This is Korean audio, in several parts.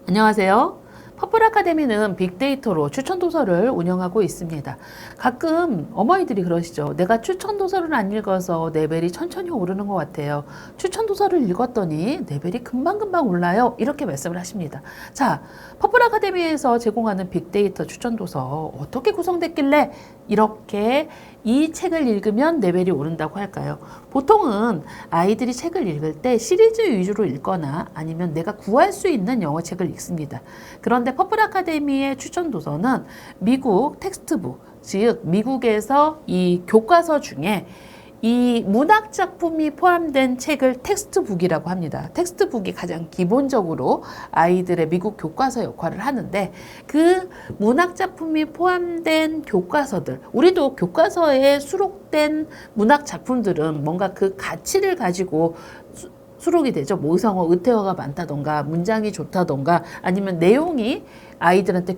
안녕하세요. 퍼플 아카데미는 빅데이터로 추천 도서를 운영하고 있습니다. 가끔 어머니들이 그러시죠. 내가 추천 도서를 안 읽어서 레벨이 천천히 오르는 것 같아요. 추천 도서를 읽었더니 레벨이 금방금방 올라요. 이렇게 말씀을 하십니다. 자, 퍼플 아카데미에서 제공하는 빅데이터 추천 도서 어떻게 구성됐길래 이렇게 이 책을 읽으면 레벨이 오른다고 할까요? 보통은 아이들이 책을 읽을 때 시리즈 위주로 읽거나 아니면 내가 구할 수 있는 영어 책을 읽습니다. 그런데 퍼플 아카데미의 추천 도서는 미국 텍스트북, 즉 미국에서 이 교과서 중에 이 문학 작품이 포함된 책을 텍스트북이라고 합니다. 텍스트북이 가장 기본적으로 아이들의 미국 교과서 역할을 하는데, 그 문학 작품이 포함된 교과서들, 우리도 교과서에 수록된 문학 작품들은 뭔가 그 가치를 가지고 수록이 되죠. 모성어, 의태어가 많다던가 문장이 좋다던가 아니면 내용이 아이들한테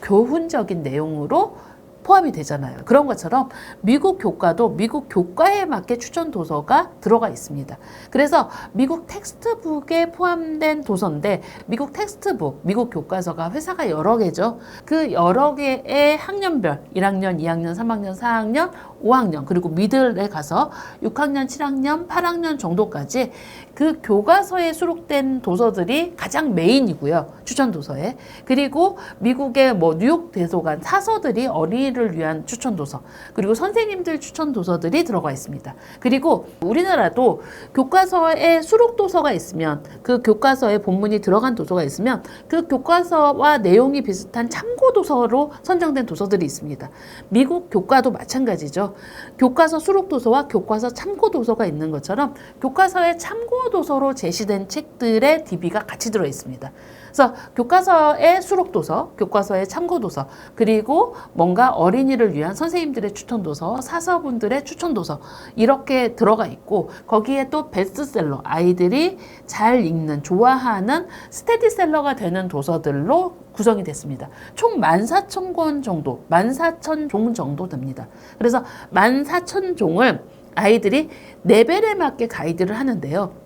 교훈적인 내용으로 포함이 되잖아요. 그런 것처럼 미국 교과도 미국 교과에 맞게 추천 도서가 들어가 있습니다. 그래서 미국 텍스트북에 포함된 도서인데, 미국 텍스트북, 미국 교과서가 회사가 여러 개죠. 그 여러 개의 학년별 1학년, 2학년, 3학년, 4학년, 5학년 그리고 미들에 가서 6학년, 7학년, 8학년 정도까지 그 교과서에 수록된 도서들이 가장 메인이고요. 추천 도서에. 그리고 미국의 뉴욕 대도서관 사서들이 어린이를 위한 추천 도서, 그리고 선생님들 추천 도서들이 들어가 있습니다. 그리고 우리나라도 교과서에 수록 도서가 있으면, 그 교과서에 본문이 들어간 도서가 있으면 그 교과서와 내용이 비슷한 참고 도서로 선정된 도서들이 있습니다. 미국 교과도 마찬가지죠. 교과서 수록 도서와 교과서 참고 도서가 있는 것처럼 교과서의 참고 도서로 제시된 책들의 DB가 같이 들어 있습니다. 그래서 교과서의 수록 도서, 교과서의 참고 도서, 그리고 뭔가 어린이를 위한 선생님들의 추천 도서, 사서분들의 추천 도서, 이렇게 들어가 있고, 거기에 또 베스트셀러, 아이들이 잘 읽는, 좋아하는 스테디셀러가 되는 도서들로 구성이 됐습니다. 총 14,000권 정도, 14,000종 정도 됩니다. 그래서 14,000종을 아이들이 레벨에 맞게 가이드를 하는데요.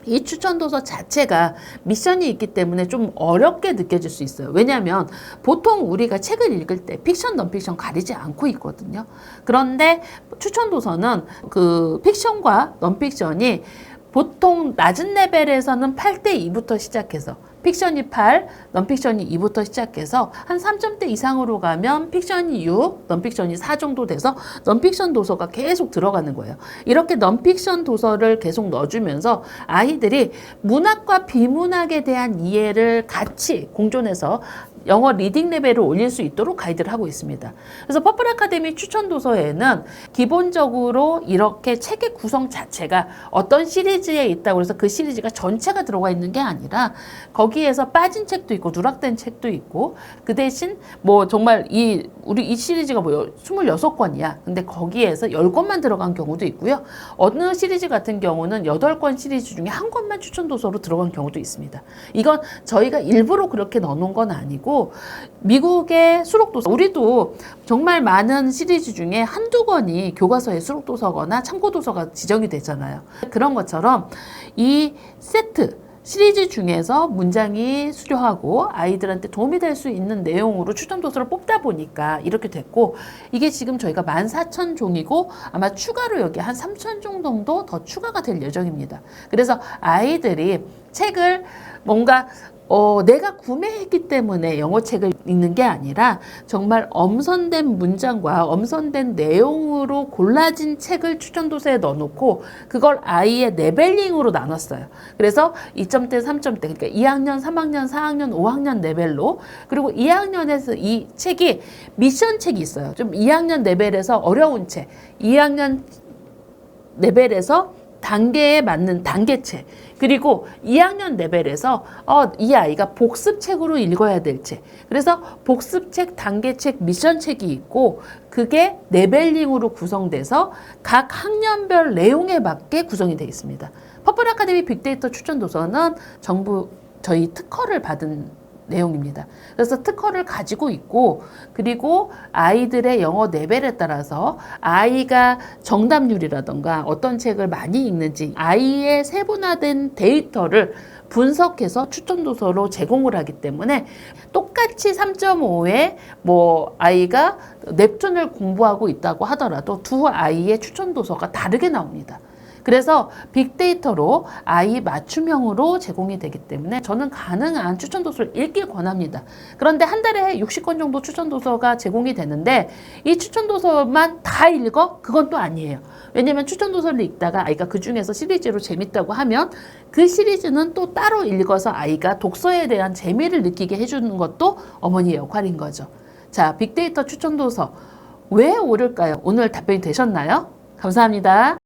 이 추천 도서 자체가 미션이 있기 때문에 좀 어렵게 느껴질 수 있어요. 왜냐하면 보통 우리가 책을 읽을 때 픽션, 넌픽션 가리지 않고 있거든요. 그런데 추천 도서는 그 픽션과 넌픽션이 보통 낮은 레벨에서는 8대2부터 시작해서, 픽션이 8, 넌픽션이 2부터 시작해서 한 3점대 이상으로 가면 픽션이 6, 넌픽션이 4 정도 돼서 넌픽션 도서가 계속 들어가는 거예요. 이렇게 넌픽션 도서를 계속 넣어주면서 아이들이 문학과 비문학에 대한 이해를 같이 공존해서 영어 리딩 레벨을 올릴 수 있도록 가이드를 하고 있습니다. 그래서 퍼플 아카데미 추천 도서에는 기본적으로 이렇게 책의 구성 자체가 어떤 시리즈에 있다고 해서 그 시리즈가 전체가 들어가 있는 게 아니라, 거기에서 빠진 책도 있고 누락된 책도 있고, 그 대신 정말 우리 이 시리즈가 26권이야. 근데 거기에서 10권만 들어간 경우도 있고요. 어느 시리즈 같은 경우는 8권 시리즈 중에 한 권만 추천 도서로 들어간 경우도 있습니다. 이건 저희가 일부러 그렇게 넣어놓은 건 아니고, 미국의 수록도서, 우리도 정말 많은 시리즈 중에 한두 권이 교과서의 수록도서거나 참고도서가 지정이 되잖아요. 그런 것처럼 이 세트, 시리즈 중에서 문장이 수려하고 아이들한테 도움이 될 수 있는 내용으로 추천 도서를 뽑다 보니까 이렇게 됐고, 이게 지금 저희가 14,000종이고 아마 추가로 여기 한 3,000종 정도 더 추가가 될 예정입니다. 그래서 아이들이 책을 뭔가 내가 구매했기 때문에 영어 책을 읽는 게 아니라 정말 엄선된 문장과 엄선된 내용으로 골라진 책을 추천 도서에 넣어놓고 그걸 아이의 레벨링으로 나눴어요. 그래서 2점대, 3점대, 그러니까 2학년, 3학년, 4학년, 5학년 레벨로, 그리고 2학년에서 이 책이 미션 책이 있어요. 좀 2학년 레벨에서 어려운 책, 2학년 레벨에서 단계에 맞는 단계책, 그리고 2학년 레벨에서 이 아이가 복습책으로 읽어야 될 책, 그래서 복습책, 단계책, 미션책이 있고, 그게 레벨링으로 구성돼서 각 학년별 내용에 맞게 구성이 되어 있습니다. 퍼플 아카데미 빅데이터 추천 도서는 정부 저희 특허를 받은 내용입니다. 그래서 특허를 가지고 있고, 그리고 아이들의 영어 레벨에 따라서 아이가 정답률이라던가 어떤 책을 많이 읽는지 아이의 세분화된 데이터를 분석해서 추천 도서로 제공을 하기 때문에 똑같이 3.5에 뭐 아이가 넵튠을 공부하고 있다고 하더라도 두 아이의 추천 도서가 다르게 나옵니다. 그래서 빅데이터로 아이 맞춤형으로 제공이 되기 때문에 저는 가능한 추천 도서를 읽길 권합니다. 그런데 한 달에 60권 정도 추천 도서가 제공이 되는데 이 추천 도서만 다 읽어? 그건 또 아니에요. 왜냐면 추천 도서를 읽다가 아이가 그 중에서 시리즈로 재밌다고 하면 그 시리즈는 또 따로 읽어서 아이가 독서에 대한 재미를 느끼게 해주는 것도 어머니의 역할인 거죠. 자, 빅데이터 추천 도서 왜 오를까요? 오늘 답변이 되셨나요? 감사합니다.